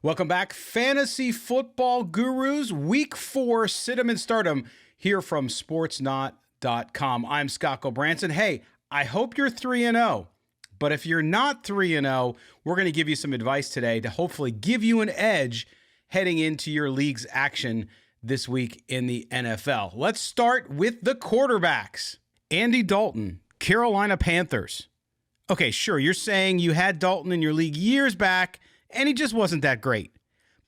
Welcome back, fantasy football gurus. Week 4, sit 'em and start 'em here from Sportsnaut.com. I'm Scott Branson. Hey, I hope you're 3-0. But if you're not 3-0, we're going to give you some advice today to hopefully give you an edge heading into your league's action this week in the NFL. Let's start with the quarterbacks. Andy Dalton, Carolina Panthers. Okay, sure, you're saying you had Dalton in your league years back, and he just wasn't that great.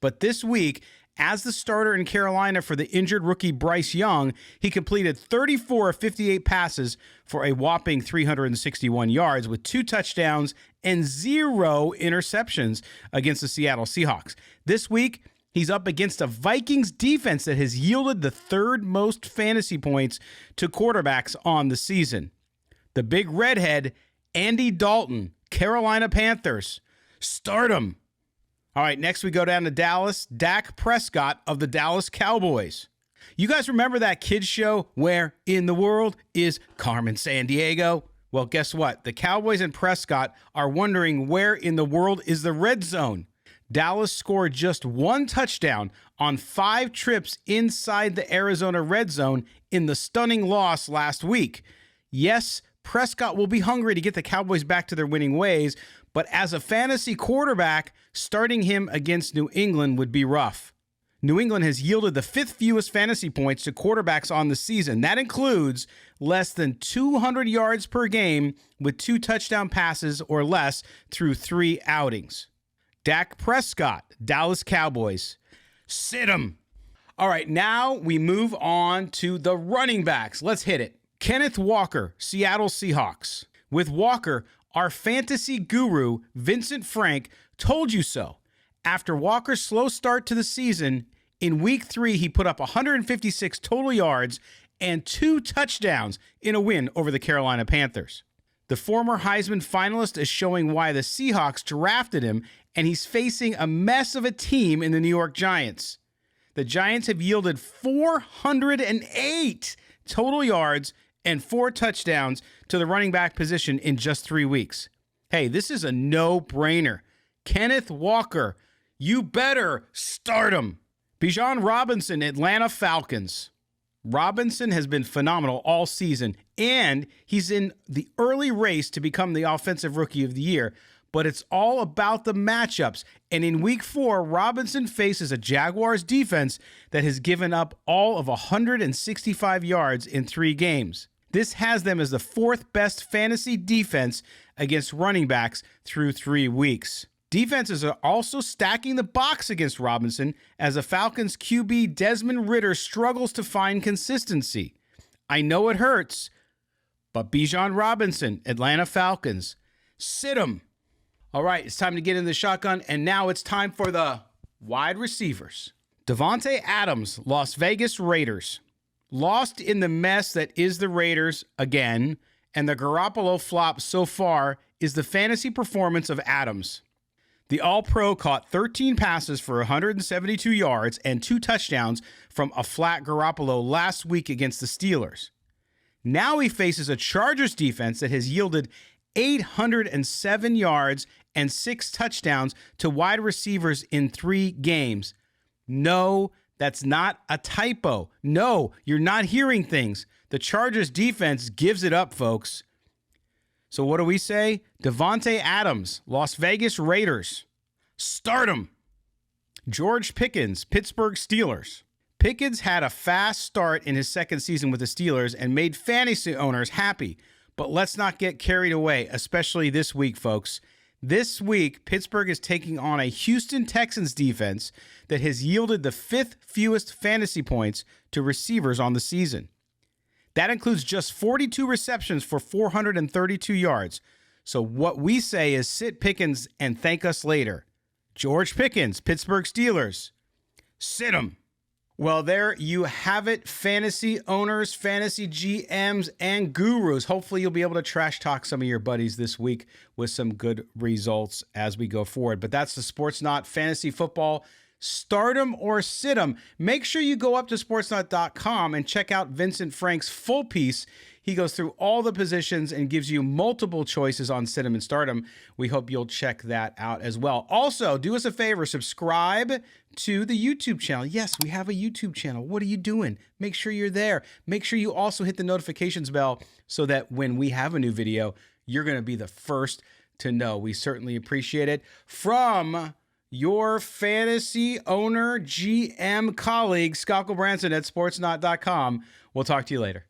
But this week, as the starter in Carolina for the injured rookie Bryce Young, he completed 34 of 58 passes for a whopping 361 yards with 2 touchdowns and 0 interceptions against the Seattle Seahawks. This week, he's up against a Vikings defense that has yielded the 3rd most fantasy points to quarterbacks on the season. The big redhead, Andy Dalton, Carolina Panthers. Start him. All right, next we go down to Dallas. Dak Prescott of the Dallas Cowboys. You guys remember that kids show, Where in the World is Carmen Sandiego? Well, guess what? The Cowboys and Prescott are wondering where in the world is the red zone. Dallas scored just 1 touchdown on 5 trips inside the Arizona red zone in the stunning loss last week. Yes, Prescott will be hungry to get the Cowboys back to their winning ways, but as a fantasy quarterback, starting him against New England would be rough. New England has yielded the 5th fewest fantasy points to quarterbacks on the season. That includes less than 200 yards per game with 2 touchdown passes or less through 3 outings. Dak Prescott, Dallas Cowboys. Sit him. All right, now we move on to the running backs. Let's hit it. Kenneth Walker, Seattle Seahawks. With Walker, our fantasy guru, Vincent Frank, told you so. After Walker's slow start to the season, in week 3, he put up 156 total yards and 2 touchdowns in a win over the Carolina Panthers. The former Heisman finalist is showing why the Seahawks drafted him, and he's facing a mess of a team in the New York Giants. The Giants have yielded 408 total yards and 4 touchdowns to the running back position in just 3 weeks. Hey, this is a no-brainer. Kenneth Walker, you better start him. Beon Robinson, Atlanta Falcons. Robinson has been phenomenal all season, and he's in the early race to become the Offensive Rookie of the Year, but it's all about the matchups. And in week 4, Robinson faces a Jaguars defense that has given up all of 165 yards in 3 games. This has them as the 4th best fantasy defense against running backs through 3 weeks. Defenses are also stacking the box against Robinson as the Falcons QB Desmond Ridder struggles to find consistency. I know it hurts, but Bijan Robinson, Atlanta Falcons, sit him. All right, it's time to get in the shotgun, and now it's time for the wide receivers. Devonte Adams, Las Vegas Raiders. Lost in the mess that is the Raiders again, and the Garoppolo flop so far is the fantasy performance of Adams. The All-Pro caught 13 passes for 172 yards and 2 touchdowns from a flat Garoppolo last week against the Steelers. Now he faces a Chargers defense that has yielded 807 yards and 6 touchdowns to wide receivers in 3 games. No, that's not a typo. No, you're not hearing things. The Chargers defense gives it up, folks. So what do we say? Devonte Adams, Las Vegas Raiders. Start him. George Pickens, Pittsburgh Steelers. Pickens had a fast start in his 2nd season with the Steelers and made fantasy owners happy. But let's not get carried away, especially this week, folks. This week, Pittsburgh is taking on a Houston Texans defense that has yielded the 5th fewest fantasy points to receivers on the season. That includes just 42 receptions for 432 yards. So what we say is sit Pickens and thank us later. George Pickens, Pittsburgh Steelers. Sit him. Well, there you have it, fantasy owners, fantasy GMs, and gurus. Hopefully you'll be able to trash talk some of your buddies this week with some good results as we go forward. But that's the Sportsnaut Fantasy Football Start 'em or sit 'em. Make sure you go up to sportsnaut.com and check out Vincent Frank's full piece. He goes through all the positions and gives you multiple choices on sit 'em and start 'em. We hope you'll check that out as well. Also, do us a favor, subscribe to the YouTube channel. Yes, we have a YouTube channel. What are you doing? Make sure you're there. Make sure you also hit the notifications bell so that when we have a new video, you're going to be the first to know. We certainly appreciate it. From your fantasy owner, GM colleague, Scott Branson at sportsnaut.com. We'll talk to you later.